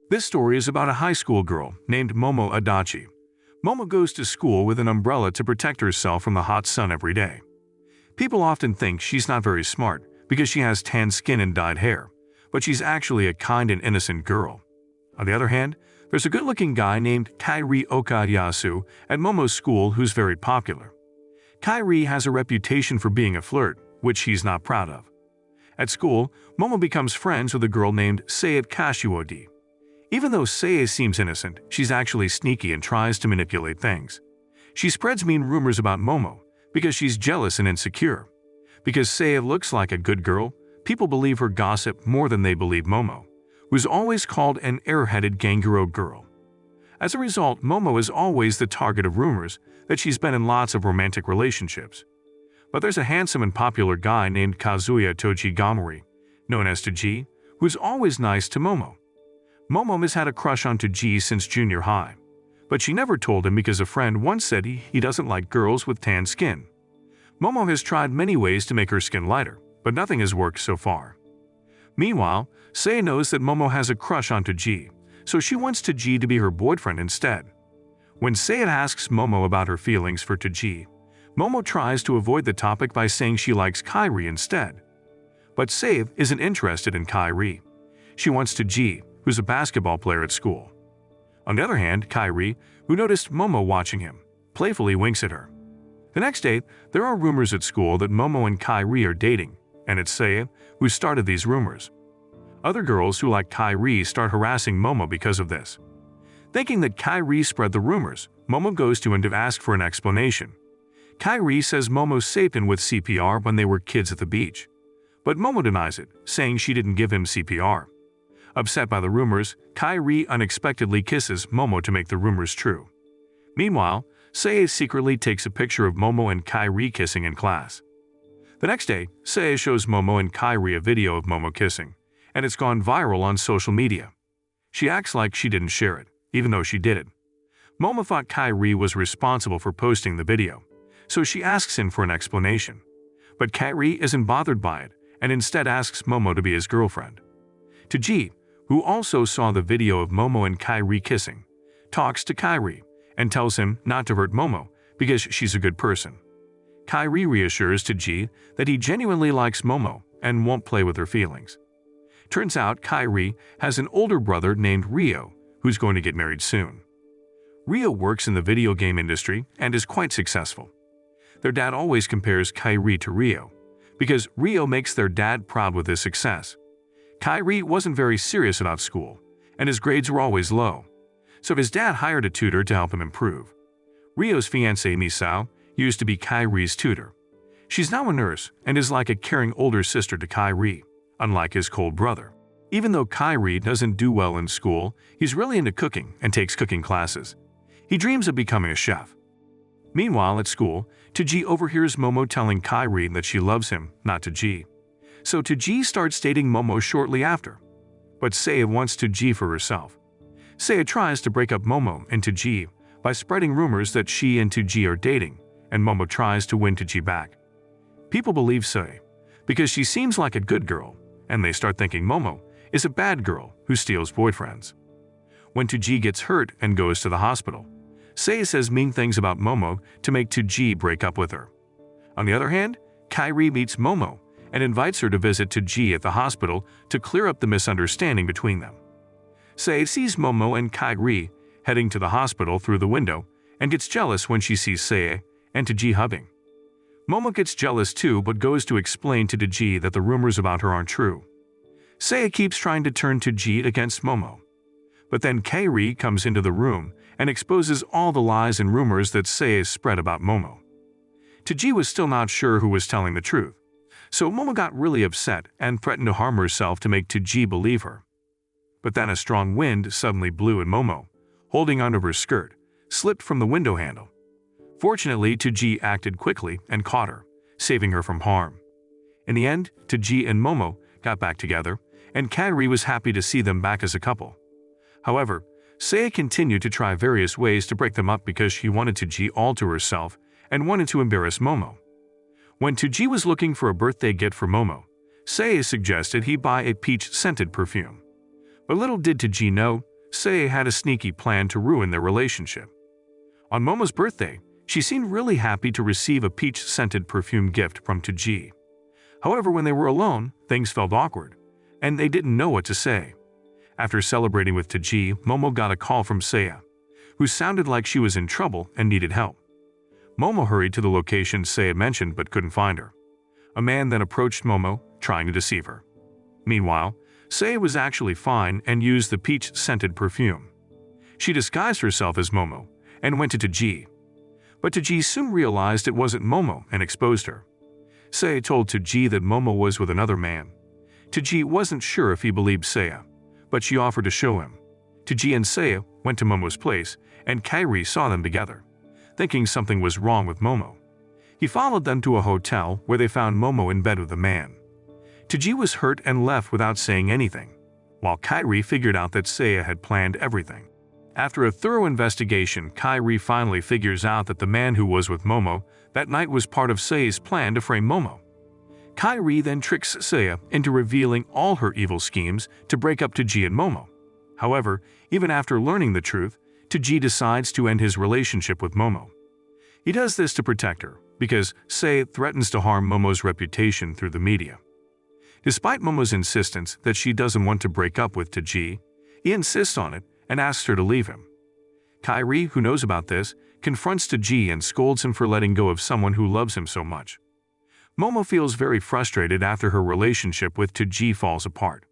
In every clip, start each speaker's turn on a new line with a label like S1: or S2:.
S1: This story is about a high school girl named Momo Adachi. Momo goes to school with an umbrella to protect herself from the hot sun every day. People often think she's not very smart because she has tan skin and dyed hair, but she's actually a kind and innocent girl. On the other hand, there's a good-looking guy named Kairi Okadyasu at Momo's school who's very popular. Kairi has a reputation for being a flirt, which he's not proud of. At school, Momo becomes friends with a girl named Sae Kashiwodi. Even though Sae seems innocent, she's actually sneaky and tries to manipulate things. She spreads mean rumors about Momo because she's jealous and insecure. Because Sae looks like a good girl, people believe her gossip more than they believe Momo, who's always called an airheaded Ganguro girl. As a result, Momo is always the target of rumors that she's been in lots of romantic relationships. But there's a handsome and popular guy named Kazuya Tojigamori, known as Toji, who's always nice to Momo. Momo has had a crush on Toji since junior high, but she never told him because a friend once said he doesn't like girls with tan skin. Momo has tried many ways to make her skin lighter, but nothing has worked so far. Meanwhile, Sae knows that Momo has a crush on Toji, so she wants Toji to be her boyfriend instead. When Sae asks Momo about her feelings for Toji, Momo tries to avoid the topic by saying she likes Kairi instead. But Sae isn't interested in Kairi. She wants Toji, who's a basketball player at school. On the other hand, Kairi, who noticed Momo watching him, playfully winks at her. The next day, there are rumors at school that Momo and Kairi are dating, and it's Sae who started these rumors. Other girls who like Kairi start harassing Momo because of this. Thinking that Kairi spread the rumors, Momo goes to him to ask for an explanation. Kairi says Momo saved him with CPR when they were kids at the beach. But Momo denies it, saying she didn't give him CPR. Upset by the rumors, Kairi unexpectedly kisses Momo to make the rumors true. Meanwhile, Sae secretly takes a picture of Momo and Kairi kissing in class. The next day, Sae shows Momo and Kairi a video of Momo kissing, and it's gone viral on social media. She acts like she didn't share it, even though she did it. Momo thought Kairi was responsible for posting the video, so she asks him for an explanation. But Kairi isn't bothered by it, and instead asks Momo to be his girlfriend. Toji, who also saw the video of Momo and Kairi kissing, talks to Kairi and tells him not to hurt Momo because she's a good person. Kairi reassures Toji that he genuinely likes Momo and won't play with her feelings. Turns out Kairi has an older brother named Ryo who's going to get married soon. Ryo works in the video game industry and is quite successful. Their dad always compares Kairi to Ryo because Ryo makes their dad proud with his success. Kairi wasn't very serious about school, and his grades were always low, so his dad hired a tutor to help him improve. Ryo's fiancée Misao used to be Kairi's tutor. She's now a nurse and is like a caring older sister to Kairi, unlike his cold brother. Even though Kairi doesn't do well in school, he's really into cooking and takes cooking classes. He dreams of becoming a chef. Meanwhile, at school, Toji overhears Momo telling Kairi that she loves him, not Toji. So Toji starts dating Momo shortly after. But Sae wants Toji for herself. Sae tries to break up Momo and Toji by spreading rumors that she and Toji are dating, and Momo tries to win Toji back. People believe Sae because she seems like a good girl, and they start thinking Momo is a bad girl who steals boyfriends. When Toji gets hurt and goes to the hospital, Sae says mean things about Momo to make Toji break up with her. On the other hand, Kairi meets Momo and invites her to visit Toji at the hospital to clear up the misunderstanding between them. Sae sees Momo and Kairi heading to the hospital through the window and gets jealous when she sees Sae and Toji hugging. Momo gets jealous too but goes to explain to Toji that the rumors about her aren't true. Sae keeps trying to turn Toji against Momo. But then Kairi comes into the room and exposes all the lies and rumors that Sae spread about Momo. Toji was still not sure who was telling the truth, so Momo got really upset and threatened to harm herself to make Toji believe her. But then a strong wind suddenly blew and Momo, holding onto her skirt, slipped from the window handle. Fortunately, Toji acted quickly and caught her, saving her from harm. In the end, Toji and Momo got back together, and Kairi was happy to see them back as a couple. However, Sae continued to try various ways to break them up because she wanted Toji all to herself and wanted to embarrass Momo. When Toji was looking for a birthday gift for Momo, Sae suggested he buy a peach-scented perfume. But little did Toji know, Sei had a sneaky plan to ruin their relationship. On Momo's birthday, she seemed really happy to receive a peach-scented perfume gift from Taji. However, when they were alone, things felt awkward, and they didn't know what to say. After celebrating with Taji, Momo got a call from Seiya, who sounded like she was in trouble and needed help. Momo hurried to the location Seiya mentioned but couldn't find her. A man then approached Momo, trying to deceive her. Meanwhile, Seiya was actually fine and used the peach-scented perfume. She disguised herself as Momo and went to Taji. But Taji soon realized it wasn't Momo and exposed her. Seiya told Taji that Momo was with another man. Taji wasn't sure if he believed Seiya, but she offered to show him. Taji and Seiya went to Momo's place, and Kairi saw them together, thinking something was wrong with Momo. He followed them to a hotel where they found Momo in bed with a man. Taji was hurt and left without saying anything, while Kairi figured out that Seiya had planned everything. After a thorough investigation, Kairi finally figures out that the man who was with Momo that night was part of Seiya's plan to frame Momo. Kairi then tricks Seiya into revealing all her evil schemes to break up Taji and Momo. However, even after learning the truth, Taji decides to end his relationship with Momo. He does this to protect her, because Seiya threatens to harm Momo's reputation through the media. Despite Momo's insistence that she doesn't want to break up with Taji, he insists on it and asks her to leave him. Kairi, who knows about this, confronts Taji and scolds him for letting go of someone who loves him so much. Momo feels very frustrated after her relationship with Taji falls apart.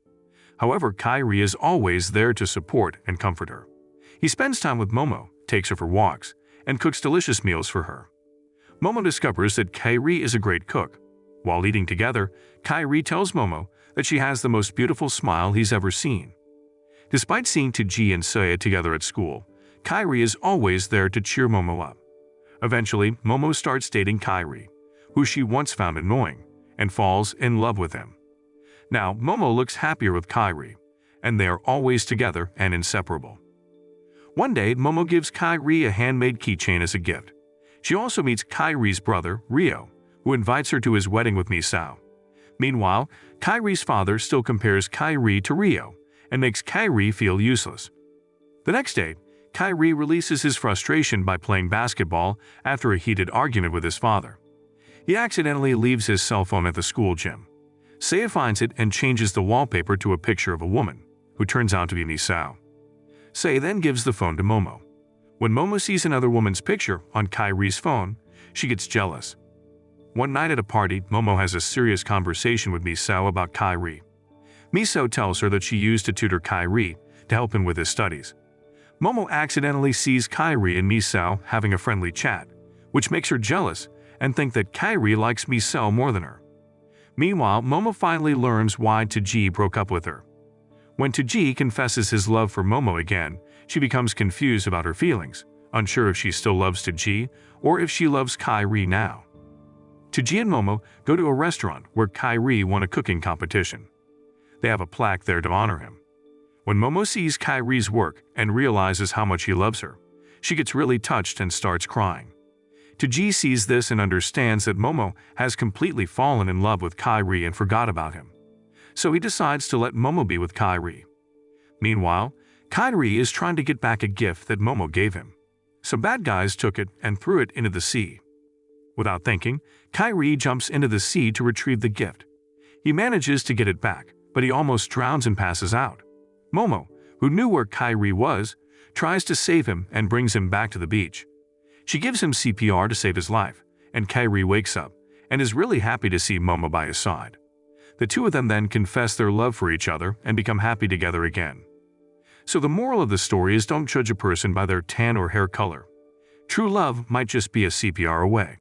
S1: However, Kairi is always there to support and comfort her. He spends time with Momo, takes her for walks, and cooks delicious meals for her. Momo discovers that Kairi is a great cook. While eating together, Kairi tells Momo that she has the most beautiful smile he's ever seen. Despite seeing Taji and Seiya together at school, Kairi is always there to cheer Momo up. Eventually, Momo starts dating Kairi, who she once found annoying, and falls in love with him. Now, Momo looks happier with Kairi, and they are always together and inseparable. One day, Momo gives Kairi a handmade keychain as a gift. She also meets Kairi's brother, Ryo, who invites her to his wedding with Misao. Meanwhile, Kairi's father still compares Kairi to Ryo and makes Kairi feel useless. The next day, Kairi releases his frustration by playing basketball after a heated argument with his father. He accidentally leaves his cell phone at the school gym. Seiya finds it and changes the wallpaper to a picture of a woman, who turns out to be Misao. Seiya then gives the phone to Momo. When Momo sees another woman's picture on Kairi's phone, she gets jealous. One night at a party, Momo has a serious conversation with Misao about Kairi. Misao tells her that she used to tutor Kairi to help him with his studies. Momo accidentally sees Kairi and Misao having a friendly chat, which makes her jealous and think that Kairi likes Misao more than her. Meanwhile, Momo finally learns why Taji broke up with her. When Taji confesses his love for Momo again, she becomes confused about her feelings, unsure if she still loves Taji or if she loves Kairi now. Taji and Momo go to a restaurant where Kairi won a cooking competition. They have a plaque there to honor him. When Momo sees Kairi's work and realizes how much he loves her, she gets really touched and starts crying. Taji sees this and understands that Momo has completely fallen in love with Kairi and forgot about him. So he decides to let Momo be with Kairi. Meanwhile, Kairi is trying to get back a gift that Momo gave him. Some bad guys took it and threw it into the sea. Without thinking, Kairi jumps into the sea to retrieve the gift. He manages to get it back, but he almost drowns and passes out. Momo, who knew where Kairi was, tries to save him and brings him back to the beach. She gives him CPR to save his life, and Kairi wakes up and is really happy to see Momo by his side. The two of them then confess their love for each other and become happy together again. So the moral of the story is don't judge a person by their tan or hair color. True love might just be a CPR away.